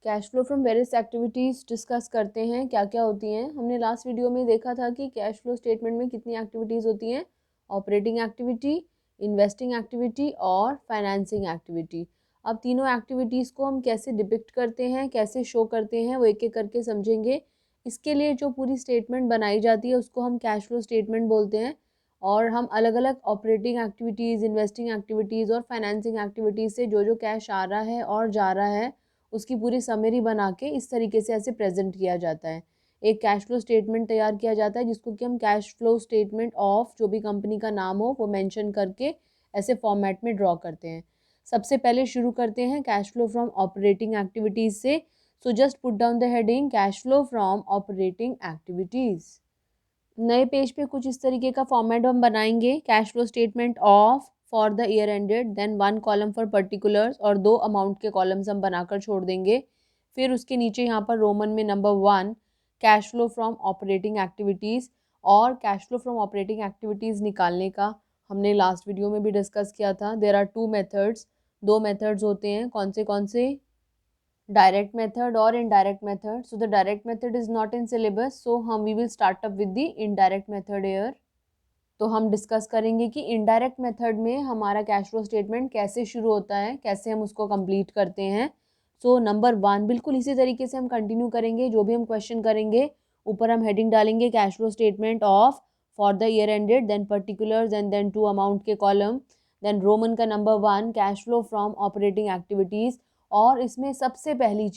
Cash flow from various activities discuss करते हैं क्या क्या होती हैं। हमने लास्ट वीडियो में देखा था कि कैश फ्लो स्टेटमेंट में कितनी एक्टिविटीज़ होती हैं, ऑपरेटिंग एक्टिविटी, इन्वेस्टिंग एक्टिविटी और फाइनेंसिंग एक्टिविटी। अब तीनों एक्टिविटीज़ को हम कैसे डिपिक्ट करते हैं, कैसे शो करते हैं, वो एक एक करके समझेंगे। इसके लिए जो पूरी स्टेटमेंट बनाई जाती है उसको हम कैश फ्लो स्टेटमेंट बोलते हैं और हम अलग अलग ऑपरेटिंग एक्टिविटीज़, इन्वेस्टिंग एक्टिविटीज़ और फाइनेंसिंग एक्टिविटीज़ से जो जो कैश आ रहा है और जा रहा है उसकी पूरी समरी बना के इस तरीके से ऐसे प्रेजेंट किया जाता है। एक कैश फ्लो स्टेटमेंट तैयार किया जाता है जिसको कि हम कैश फ्लो स्टेटमेंट ऑफ जो भी कंपनी का नाम हो वो मेंशन करके ऐसे फॉर्मेट में ड्रॉ करते हैं। सबसे पहले शुरू करते हैं cash flow from operating activities से। So just put down the heading cash flow from operating activities. नए पेज पे कुछ इस तरीके का फॉर्मेट हम बनाएंगे। Cash flow statement of for the year ended, then 1 column for particulars और 2 अमाउंट के कॉलम्स हम बनाकर छोड़ देंगे। फिर उसके नीचे यहाँ पर रोमन में number 1 cash flow from operating activities. और cash flow from operating activities निकालने का हमने लास्ट वीडियो में भी डिस्कस किया था। देयर आर 2 मेथड्स, 2 मेथड्स होते हैं। कौन से direct method or indirect method. So the direct method is not in syllabus, so we will start up with the indirect method here. तो हम डिस्कस करेंगे कि इनडायरेक्ट मेथड में हमारा कैश फ्लो स्टेटमेंट कैसे शुरू होता है, कैसे हम उसको कंप्लीट करते हैं। सो नंबर 1 बिल्कुल इसी तरीके से हम कंटिन्यू करेंगे। जो भी हम क्वेश्चन करेंगे ऊपर हम हेडिंग डालेंगे cash flow statement of for the year ended, then particulars and then 2 amount के कॉलम, देन रोमन का number 1 cash flow from operating activities. और इसमें सबसे पहली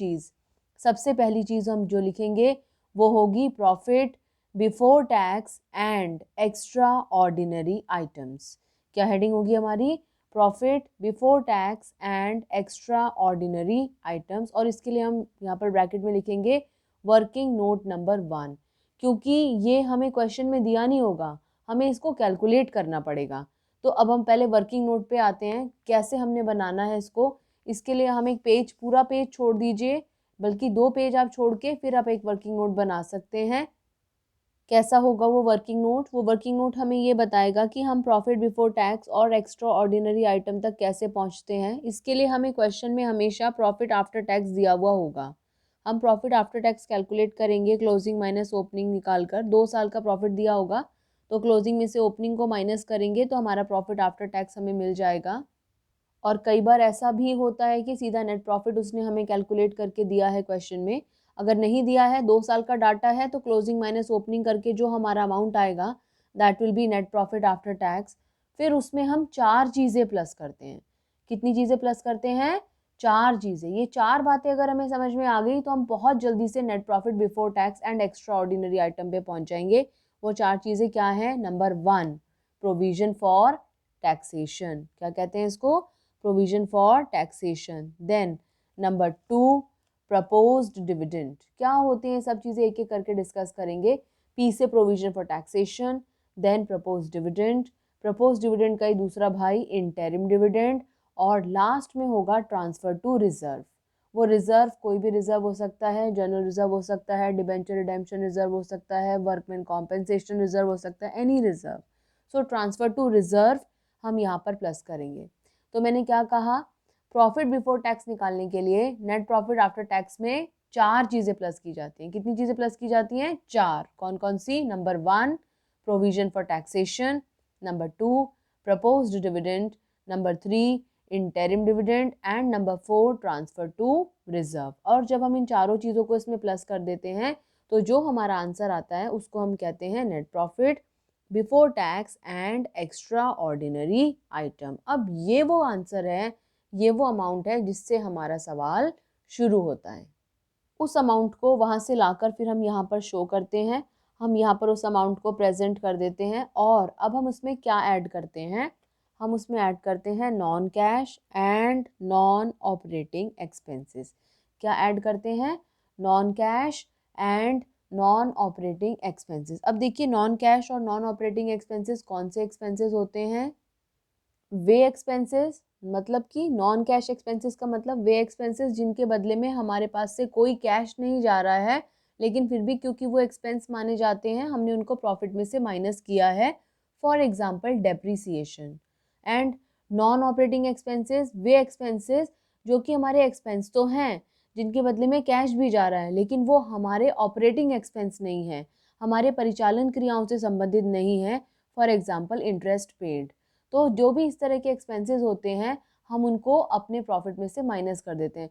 चीज़ हम जो लिखेंगे वो होगी profit before tax and extraordinary items. क्या हेडिंग होगी हमारी? Profit before tax and extraordinary items. और इसके लिए हम यहाँ पर ब्रैकेट में लिखेंगे वर्किंग नोट नंबर 1, क्योंकि ये हमें क्वेश्चन में दिया नहीं होगा, हमें इसको कैलकुलेट करना पड़ेगा। तो अब हम पहले वर्किंग नोट पे आते हैं, कैसे हमने बनाना है इसको। इसके लिए हम एक पेज, पूरा पेज छोड़ दीजिए, बल्कि 2 पेज आप छोड़ के फिर आप एक वर्किंग नोट बना सकते हैं। कैसा होगा वो वर्किंग नोट? वो वर्किंग नोट हमें ये बताएगा कि हम प्रॉफिट बिफोर टैक्स और एक्स्ट्रा ऑर्डिनरी आइटम तक कैसे पहुंचते हैं। इसके लिए हमें क्वेश्चन में हमेशा प्रॉफिट आफ्टर टैक्स दिया हुआ होगा। हम प्रॉफिट आफ्टर टैक्स कैलकुलेट करेंगे क्लोजिंग माइनस ओपनिंग निकाल कर। 2 साल का प्रॉफिट दिया होगा तो क्लोजिंग में से ओपनिंग को माइनस करेंगे तो हमारा प्रॉफिट आफ्टर टैक्स हमें मिल जाएगा। और कई बार ऐसा भी होता है कि सीधा नेट प्रॉफिट उसने हमें कैलकुलेट करके दिया है क्वेश्चन में। अगर नहीं दिया है, 2 साल का डाटा है, तो क्लोजिंग माइनस ओपनिंग करके जो हमारा अमाउंट आएगा that will be net profit after tax. फिर उसमें हम 4 चीज़ें प्लस करते हैं। कितनी चीज़ें प्लस करते हैं? 4 चीज़ें। ये 4 बातें अगर हमें समझ में आ गई तो हम बहुत जल्दी से net profit before tax and extraordinary item पे पहुंच जाएंगे। वो 4 चीज़ें क्या हैं? Number 1 provision for taxation. क्या कहते हैं इसको? provision for taxation. Then number 2 proposed dividend. क्या होते हैं सब चीज़ें एक एक करके डिस्कस करेंगे। P से provision for taxation, then proposed dividend, proposed dividend का ही दूसरा भाई interim dividend, और लास्ट में होगा ट्रांसफर टू रिजर्व। वो रिजर्व कोई भी रिजर्व हो सकता है, जनरल रिजर्व हो सकता है, डिबेंचर रिडेम्पशन रिजर्व हो सकता है, वर्कमैन कॉम्पेंसेशन रिजर्व हो सकता है, any reserve. So transfer to reserve हम यहाँ पर प्लस करेंगे। तो मैंने क्या कहा? प्रॉफिट बिफोर टैक्स निकालने के लिए नेट प्रॉफिट आफ्टर टैक्स में 4 चीज़ें प्लस की जाती हैं। कितनी चीज़ें प्लस की जाती हैं? 4। कौन कौन सी? Number 1 provision for taxation, number 2 proposed dividend, number 3 interim dividend and number 4 transfer to reserve. और जब हम इन चारों चीज़ों को इसमें प्लस कर देते हैं तो जो हमारा आंसर आता है उसको हम कहते हैं net profit before tax and extraordinary item. अब ये वो आंसर है, ये वो अमाउंट है जिससे हमारा सवाल शुरू होता है। उस अमाउंट को वहाँ से लाकर फिर हम यहाँ पर शो करते हैं। हम यहाँ पर उस अमाउंट को प्रेजेंट कर देते हैं और अब हम उसमें क्या ऐड करते हैं? हम उसमें ऐड करते हैं non cash and non operating expenses. क्या ऐड करते हैं? Non cash and non operating expenses. अब देखिए नॉन कैश और नॉन ऑपरेटिंग एक्सपेंसेस कौन से एक्सपेंसेस होते हैं? वे एक्सपेंसेस, मतलब कि नॉन कैश एक्सपेंसेस का मतलब वे एक्सपेंसेस जिनके बदले में हमारे पास से कोई कैश नहीं जा रहा है, लेकिन फिर भी क्योंकि वो एक्सपेंस माने जाते हैं हमने उनको प्रॉफिट में से माइनस किया है। For example depreciation. And non operating expenses way expenses जो कि हमारे एक्सपेंस तो हैं जिनके बदले में कैश भी जा रहा है, लेकिन वो हमारे ऑपरेटिंग एक्सपेंस नहीं है, हमारे परिचालन क्रियाओं से संबंधित नहीं है। For example interest paid. तो जो भी इस तरह के एक्सपेंसेस होते हैं हम उनको अपने प्रॉफिट में से माइनस कर देते हैं,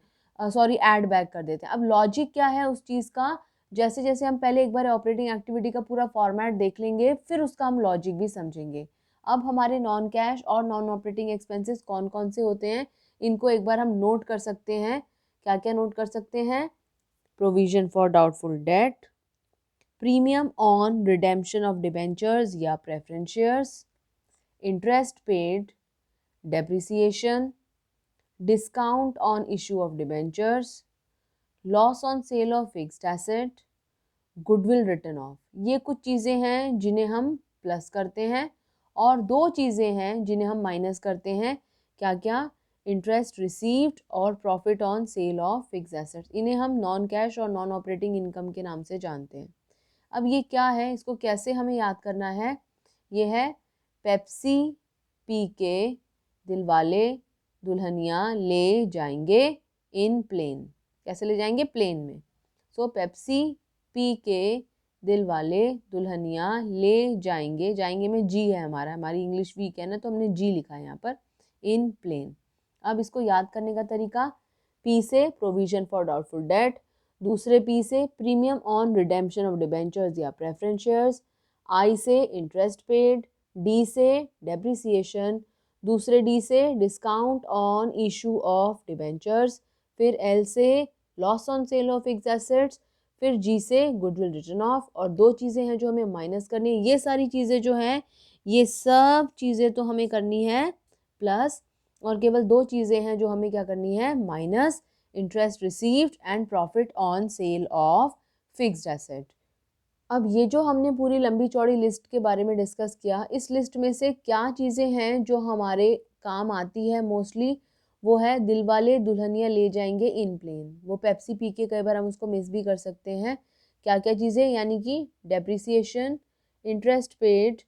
ऐड बैक कर देते हैं। अब लॉजिक क्या है उस चीज़ का, जैसे जैसे हम पहले एक बार ऑपरेटिंग एक्टिविटी का पूरा फॉर्मेट देख लेंगे, फिर उसका हम लॉजिक भी समझेंगे। अब हमारे नॉन कैश और नॉन ऑपरेटिंग एक्सपेंसेस कौन कौन से होते हैं, इनको एक बार हम नोट कर सकते हैं। क्या क्या नोट कर सकते हैं? Provision for doubtful debt, premium on redemption of debentures या preference shares, interest paid, depreciation, discount on issue of debentures, loss on sale of fixed asset, goodwill written off. ये कुछ चीज़ें हैं जिन्हें हम प्लस करते हैं और दो चीज़ें हैं जिन्हें हम माइनस करते हैं। क्या क्या? इंटरेस्ट रिसीव्ड और profit on sale of fixed assets. इन्हें हम नॉन कैश और नॉन ऑपरेटिंग इनकम के नाम से जानते हैं। अब ये क्या है, इसको कैसे हमें याद करना है? ये है पेप्सी पी के दिलवाले दुल्हनिया ले जाएंगे इन प्लेन। कैसे ले जाएंगे? प्लेन में। सो पेप्सी पी के दिलवाले दुल्हनिया ले जाएंगे, जाएंगे में जी है हमारी इंग्लिश वीक है ना, तो हमने जी लिखा है यहाँ पर, इन प्लेन। अब इसको याद करने का तरीका, पी से प्रोविजन फॉर डाउटफुल डेट, दूसरे पी से premium on redemption of debentures या प्रेफरेंस शेयर्स, आई से इंटरेस्ट पेड, डी से डेप्रिसिएशन, दूसरे डी से discount on issue of debentures, फिर एल से loss on sale of fixed assets, फिर जी से गुडविल रिटर्न ऑफ। और दो चीज़ें हैं जो हमें माइनस करनी है। ये सारी चीज़ें जो हैं, ये सब चीज़ें तो हमें करनी है प्लस, और केवल दो चीज़ें हैं जो हमें क्या करनी है? Minus, interest received and profit on sale of fixed asset. अब ये जो हमने पूरी लंबी चौड़ी लिस्ट के बारे में डिस्कस किया, इस लिस्ट में से क्या चीज़ें हैं जो हमारे काम आती है मोस्टली? वो है दिलवाले दुल्हनिया ले जाएंगे इन प्लेन। वो पेप्सी पी के कई बार हम उसको मिस भी कर सकते हैं। क्या क्या चीज़ें? यानी कि depreciation, interest paid,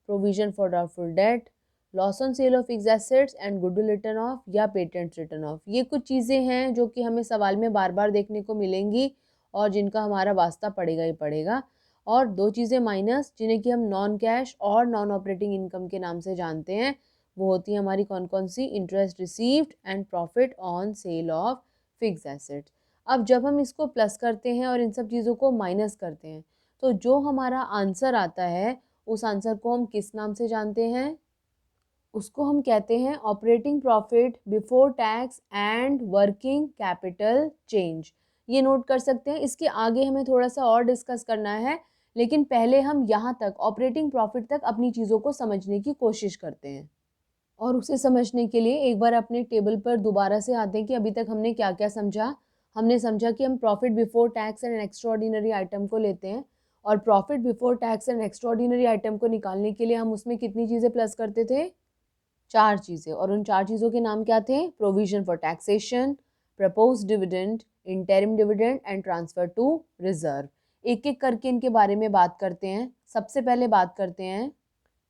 provision for doubtful date, loss on sale of fixed assets and goodwill written of या पेटेंट रिटर्न ऑफ। ये कुछ चीज़ें हैं जो कि हमें सवाल में बार बार देखने को मिलेंगी और जिनका हमारा वास्ता पड़ेगा ही पड़ेगा। और दो चीज़ें माइनस, जिन्हें कि हम नॉन कैश और नॉन ऑपरेटिंग इनकम के नाम से जानते हैं, वो होती है हमारी कौन कौन सी? Interest received and profit on sale of fixed assets. अब जब हम इसको प्लस करते हैं और इन सब चीज़ों को माइनस करते हैं, तो जो हमारा आंसर आता है उस आंसर को हम किस नाम से जानते हैं? उसको हम कहते हैं operating profit before tax and working capital change. ये नोट कर सकते हैं। इसके आगे हमें थोड़ा सा और डिस्कस करना है, लेकिन पहले हम यहाँ तक ऑपरेटिंग प्रॉफिट तक अपनी चीज़ों को समझने की कोशिश करते हैं। और उसे समझने के लिए एक बार अपने टेबल पर दोबारा से आते हैं कि अभी तक हमने क्या क्या समझा। हमने समझा कि हम profit before tax and extraordinary item को लेते हैं, और profit before tax and extraordinary item को निकालने के लिए हम उसमें कितनी चीज़ें प्लस करते थे? चार चीज़ें। और उन चार चीज़ों के नाम क्या थे? Provision for taxation, propose dividend, interim dividend and transfer to reserve. एक एक करके इनके बारे में बात करते हैं। सबसे पहले बात करते हैं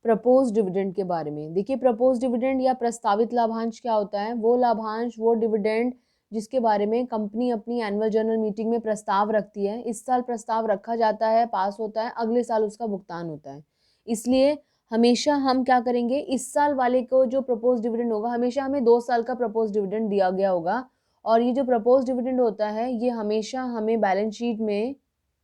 प्रपोज डिविडेंड के बारे में। देखिए, प्रपोज डिविडेंड या प्रस्तावित लाभांश क्या होता है? वो लाभांश, वो डिविडेंड जिसके बारे में कंपनी अपनी एनुअल जनरल मीटिंग में प्रस्ताव रखती है। इस साल प्रस्ताव रखा जाता है, पास होता है, अगले साल उसका भुगतान होता है। इसलिए हमेशा हम क्या करेंगे, इस साल वाले को जो प्रपोज डिविडेंड होगा, हमेशा हमें 2 साल का प्रपोज डिविडेंड दिया गया होगा। और ये जो प्रपोज डिविडेंड होता है, ये हमेशा हमें बैलेंस शीट में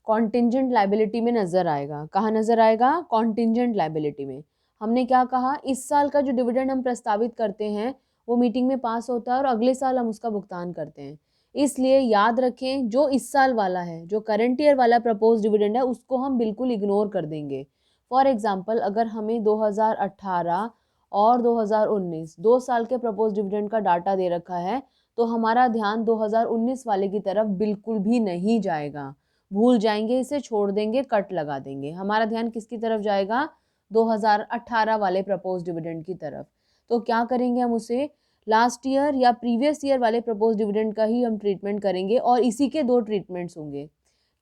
कॉन्टिंजेंट लायबिलिटी में नज़र आएगा। कहाँ नज़र आएगा? कॉन्टिंजेंट लायबिलिटी में। हमने क्या कहा? इस साल का जो डिविडेंड हम प्रस्तावित करते हैं वो मीटिंग में पास होता है और अगले साल हम उसका भुगतान करते हैं। इसलिए याद रखें, जो इस साल वाला है, जो करंट ईयर वाला प्रपोज डिविडेंड है, उसको हम बिल्कुल इग्नोर कर देंगे। फॉर एग्जाम्पल, अगर हमें 2018 और 2019 2 साल के प्रपोज डिविडेंड का डाटा दे रखा है, तो हमारा ध्यान 2019 वाले की तरफ बिल्कुल भी नहीं जाएगा। भूल जाएंगे, इसे छोड़ देंगे, कट लगा देंगे। हमारा ध्यान किसकी तरफ जाएगा? 2018 वाले प्रपोज डिविडेंड की तरफ। तो क्या करेंगे हम उसे? लास्ट ईयर या प्रीवियस ईयर वाले प्रपोज डिविडेंड का ही हम ट्रीटमेंट करेंगे, और इसी के दो ट्रीटमेंट्स होंगे।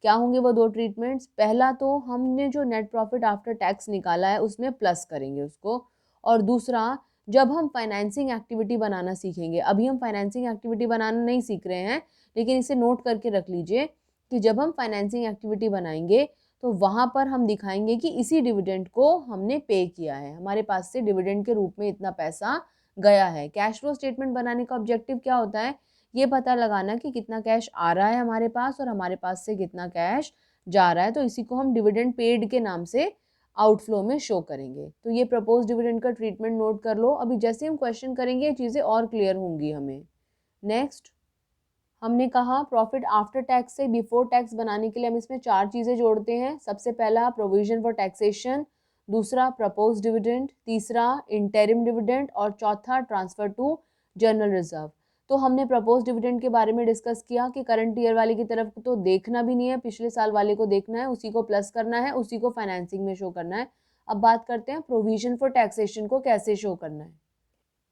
क्या होंगे वो दो ट्रीटमेंट्स? पहला तो हमने जो नेट प्रॉफिट आफ्टर टैक्स निकाला है उसमें प्लस करेंगे उसको, और दूसरा जब हम फाइनेंसिंग एक्टिविटी बनाना सीखेंगे। अभी हम फाइनेंसिंग एक्टिविटी बनाना नहीं सीख रहे हैं, लेकिन इसे नोट करके रख लीजिए कि जब हम फाइनेंसिंग एक्टिविटी बनाएंगे तो वहाँ पर हम दिखाएंगे कि इसी डिविडेंड को हमने पे किया है, हमारे पास से डिविडेंड के रूप में इतना पैसा गया है। कैश फ्लो स्टेटमेंट बनाने का ऑब्जेक्टिव क्या होता है? ये पता लगाना कि कितना कैश आ रहा है हमारे पास और हमारे पास से कितना कैश जा रहा है। तो इसी को हम डिविडेंड पेड के नाम से आउटफ्लो में शो करेंगे। तो ये प्रपोज डिविडेंड का ट्रीटमेंट नोट कर लो। अभी जैसे हम क्वेश्चन करेंगे ये चीज़ें और क्लियर होंगी हमें। नेक्स्ट हमने कहा प्रॉफिट आफ्टर टैक्स से बिफोर टैक्स बनाने के लिए हम इसमें 4 चीज़ें जोड़ते हैं। सबसे पहला प्रोविजन फॉर टैक्सेशन, दूसरा प्रपोज डिविडेंड, तीसरा इंटरिम डिविडेंड और चौथा ट्रांसफर टू जनरल रिजर्व। तो हमने प्रपोज डिविडेंड के बारे में डिस्कस किया कि करंट ईयर वाले की तरफ तो देखना भी नहीं है, पिछले साल वाले को देखना है, उसी को प्लस करना है, उसी को फाइनेंसिंग में शो करना है। अब बात करते हैं प्रोविजन फॉर टैक्सेशन को कैसे शो करना है।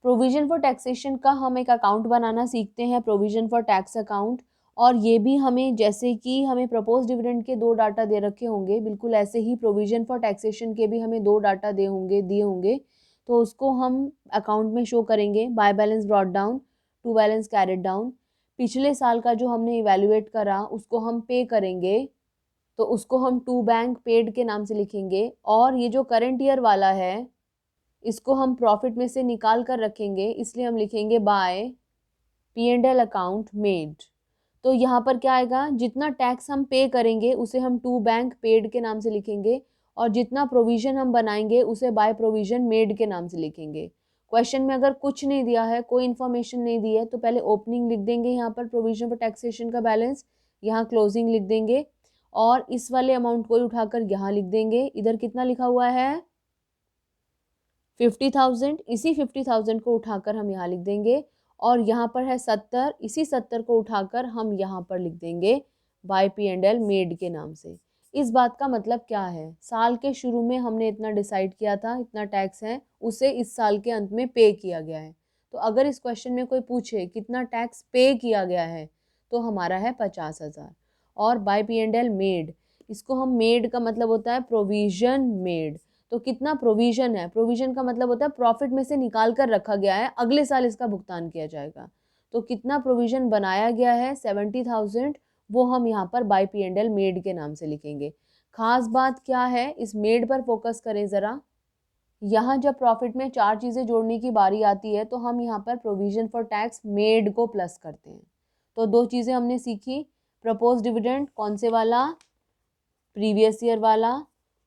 प्रोविजन फॉर टैक्सेशन का हम एक अकाउंट बनाना सीखते हैं, प्रोविजन फॉर टैक्स अकाउंट। और ये भी हमें जैसे कि हमें प्रपोज डिविडेंड के 2 डाटा दे रखे होंगे, बिल्कुल ऐसे ही प्रोविजन फॉर टैक्सेशन के भी हमें 2 डाटा दिए होंगे। तो उसको हम अकाउंट में शो करेंगे। By balance brought down, to balance carried down. पिछले साल का जो हमने इवेल्युएट करा उसको हम पे करेंगे, तो उसको हम टू बैंक पेड के नाम से लिखेंगे। और ये जो करंट ईयर वाला है इसको हम प्रॉफिट में से निकाल कर रखेंगे, इसलिए हम लिखेंगे बाय P&L अकाउंट मेड। तो यहाँ पर क्या आएगा, जितना टैक्स हम पे करेंगे उसे हम टू बैंक पेड के नाम से लिखेंगे और जितना प्रोविजन हम बनाएंगे उसे बाय प्रोविजन मेड के नाम से लिखेंगे। क्वेश्चन में अगर कुछ नहीं दिया है, कोई इन्फॉर्मेशन नहीं दी है, तो पहले ओपनिंग लिख देंगे यहाँ पर प्रोविजन फॉर टैक्सेशन का बैलेंस, यहाँ क्लोजिंग लिख देंगे और इस वाले अमाउंट को उठाकर यहाँ लिख देंगे। इधर कितना लिखा हुआ है 50,000, इसी 50,000 को उठाकर हम यहाँ लिख देंगे और यहाँ पर है 70, इसी 70 को उठाकर हम यहाँ पर लिख देंगे बाय P&L मेड के नाम से। इस बात का मतलब क्या है, साल के शुरू में हमने इतना डिसाइड किया था, इतना टैक्स है, उसे इस साल के अंत में पे किया गया है। तो अगर इस क्वेश्चन में कोई पूछे कितना टैक्स पे किया गया है तो हमारा है 50,000। और बाय P&L मेड, इसको हम मेड का मतलब होता है प्रोविजन मेड। तो कितना प्रोविजन है, प्रोविजन का मतलब होता है प्रॉफिट में से निकाल कर रखा गया है, अगले साल इसका भुगतान किया जाएगा। तो कितना प्रोविजन बनाया गया है 70,000, वो हम यहाँ पर बाय P&L मेड के नाम से लिखेंगे। खास बात क्या है, इस मेड पर फोकस करें ज़रा। यहाँ जब प्रॉफिट में 4 चीज़ें जोड़ने की बारी आती है तो हम यहाँ पर प्रोविजन फॉर टैक्स मेड को प्लस करते हैं। तो 2 चीज़ें हमने सीखी, प्रपोज डिविडेंड कौन से वाला, प्रीवियस ईयर वाला,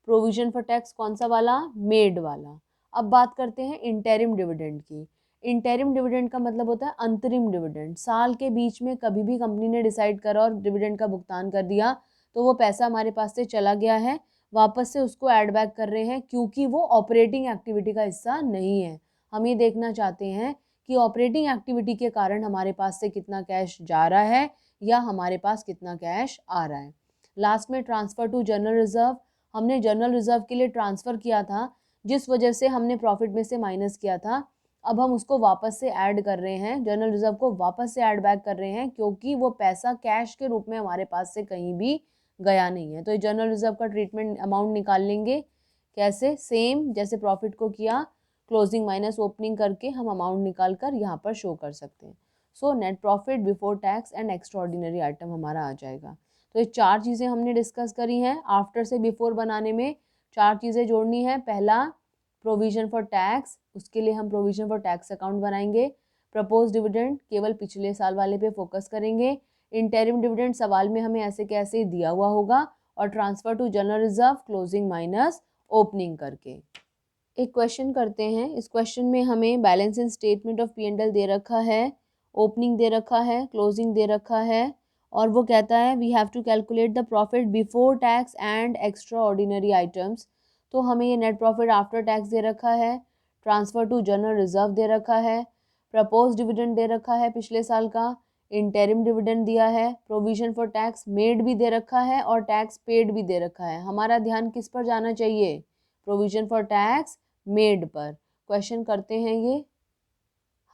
प्रोविजन फॉर टैक्स कौन सा वाला, मेड वाला। अब बात करते हैं इंटरिम डिविडेंड की। इंटरिम डिविडेंड का मतलब होता है अंतरिम डिविडेंड। साल के बीच में कभी भी कंपनी ने डिसाइड करा और डिविडेंड का भुगतान कर दिया तो वो पैसा हमारे पास से चला गया है, वापस से उसको ऐड बैक कर रहे हैं क्योंकि वो ऑपरेटिंग एक्टिविटी का हिस्सा नहीं है। हम ये देखना चाहते हैं कि ऑपरेटिंग एक्टिविटी के कारण हमारे पास से कितना कैश जा रहा है या हमारे पास कितना कैश आ रहा है। लास्ट में ट्रांसफ़र टू जनरल रिजर्व, हमने जनरल रिजर्व के लिए ट्रांसफ़र किया था जिस वजह से हमने प्रॉफिट में से माइनस किया था। अब हम उसको वापस से ऐड कर रहे हैं, जनरल रिजर्व को वापस से ऐड बैक कर रहे हैं क्योंकि वो पैसा कैश के रूप में हमारे पास से कहीं भी गया नहीं है। तो ये जनरल रिजर्व का ट्रीटमेंट अमाउंट निकाल लेंगे। कैसे, सेम जैसे प्रॉफिट को किया, क्लोजिंग माइनस ओपनिंग करके हम अमाउंट निकाल कर यहाँ पर शो कर सकते हैं। So net profit before tax and extraordinary item हमारा आ जाएगा। तो ये 4 चीज़ें हमने डिस्कस करी हैं। आफ्टर से बिफोर बनाने में 4 चीज़ें जोड़नी है। पहला प्रोविजन फॉर टैक्स, उसके लिए हम प्रोविजन फॉर टैक्स अकाउंट बनाएंगे। प्रपोज डिविडेंड केवल पिछले साल वाले पे फोकस करेंगे। इंटरिम डिविडेंड सवाल में हमें ऐसे कैसे दिया हुआ होगा और transfer to general reserve closing minus opening करके। एक क्वेश्चन करते हैं। इस क्वेश्चन में हमें balance in statement of P&L दे रखा है, ओपनिंग दे रखा है, क्लोजिंग दे रखा है और वो कहता है we have to calculate the profit before tax and extraordinary items. तो हमें ये नेट प्रॉफिट आफ्टर टैक्स दे रखा है, ट्रांसफ़र टू जनरल रिजर्व दे रखा है, प्रपोज डिविडेंड दे रखा है पिछले साल का, इंटरिम डिविडेंड दिया है, प्रोविजन फॉर टैक्स मेड भी दे रखा है और टैक्स पेड भी दे रखा है। हमारा ध्यान किस पर जाना चाहिए, प्रोविजन फॉर टैक्स मेड पर। क्वेश्चन करते हैं ये,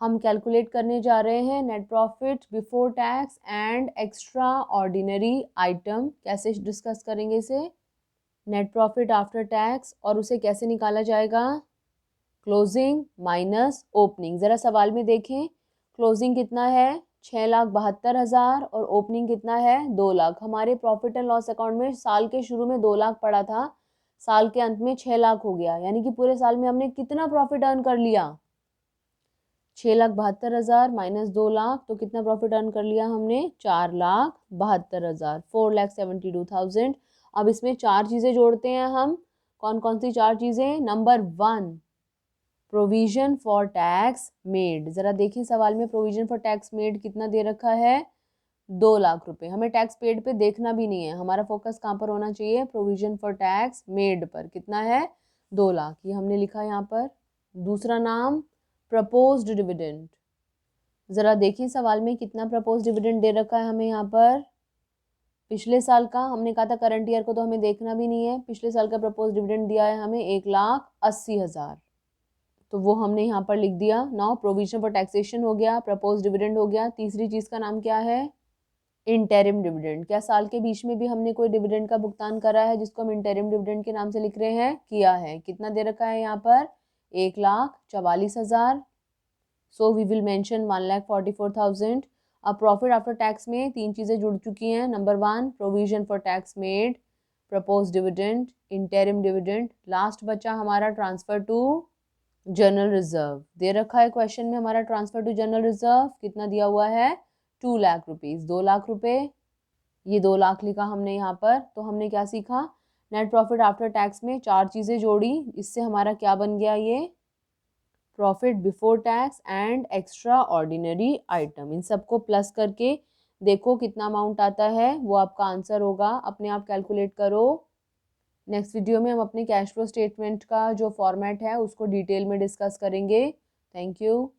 हम कैलकुलेट करने जा रहे हैं net profit before tax and extraordinary item. कैसे डिस्कस करेंगे इसे, नेट प्रॉफिट आफ्टर टैक्स और उसे कैसे निकाला जाएगा, क्लोजिंग माइनस ओपनिंग। ज़रा सवाल में देखें, क्लोजिंग कितना है 6,72,000 और ओपनिंग कितना है 2 लाख। हमारे प्रॉफिट एंड लॉस अकाउंट में साल के शुरू में 2 लाख पड़ा था, साल के अंत में 6 लाख हो गया, यानी कि पूरे साल में हमने कितना प्रॉफिट अर्न कर लिया, 6,72,000 माइनस 2 लाख, तो कितना प्रॉफिट अर्न कर लिया हमने 4,72,000, 4,72,000। अब इसमें 4 चीज़ें जोड़ते हैं हम, कौन कौन सी 4 चीज़ें। Number 1 provision for tax made. ज़रा देखिए सवाल में प्रोविजन फॉर टैक्स मेड कितना दे रखा है 2 लाख रुपए। हमें टैक्स पेड पे देखना भी नहीं है, हमारा फोकस कहाँ पर होना चाहिए, प्रोविजन फॉर टैक्स मेड पर। कितना है 2 लाख, ये हमने लिखा यहाँ पर। दूसरा नाम प्रपोज्ड डिविडेंड। ज़रा देखिए सवाल में कितना प्रपोज डिविडेंड दे रखा है हमें यहाँ पर, पिछले साल का। हमने कहा था करंट ईयर को तो हमें देखना भी नहीं है, पिछले साल का प्रपोज डिविडेंड दिया है हमें 1,80,000, तो वो हमने यहाँ पर लिख दिया। नाउ प्रोविजन फॉर टैक्सेशन हो गया, प्रपोज डिविडेंड हो गया। तीसरी चीज़ का नाम क्या है, इंटरिम डिविडेंड। क्या साल के बीच में भी हमने कोई डिविडेंड का भुगतान करा है जिसको हम इंटरिम डिविडेंड के नाम से लिख रहे हैं, किया है। कितना दे रखा है यहाँ पर 1,44,000, सो वी विल मेंशन 1,44,000। अब प्रॉफिट आफ्टर टैक्स में 3 चीज़ें जुड़ चुकी हैं। Number 1 provision for tax made, propose dividend, interim dividend. Last बचा हमारा ट्रांसफर टू जनरल रिजर्व। दे रखा है क्वेश्चन में हमारा ट्रांसफर टू जनरल रिजर्व कितना दिया हुआ है 2 लाख रुपीज़, 2 लाख रुपए। ये 2 लाख लिखा हमने यहाँ पर। तो हमने क्या सीखा, नेट प्रॉफिट आफ्टर टैक्स में 4 चीज़ें जोड़ी, इससे हमारा क्या बन गया, ये profit before tax and extraordinary item. इन सबको प्लस करके देखो कितना अमाउंट आता है, वो आपका आंसर होगा, अपने आप कैलकुलेट करो। नेक्स्ट वीडियो में हम अपने कैश फ्लो स्टेटमेंट का जो फॉर्मेट है उसको डिटेल में डिस्कस करेंगे। Thank you.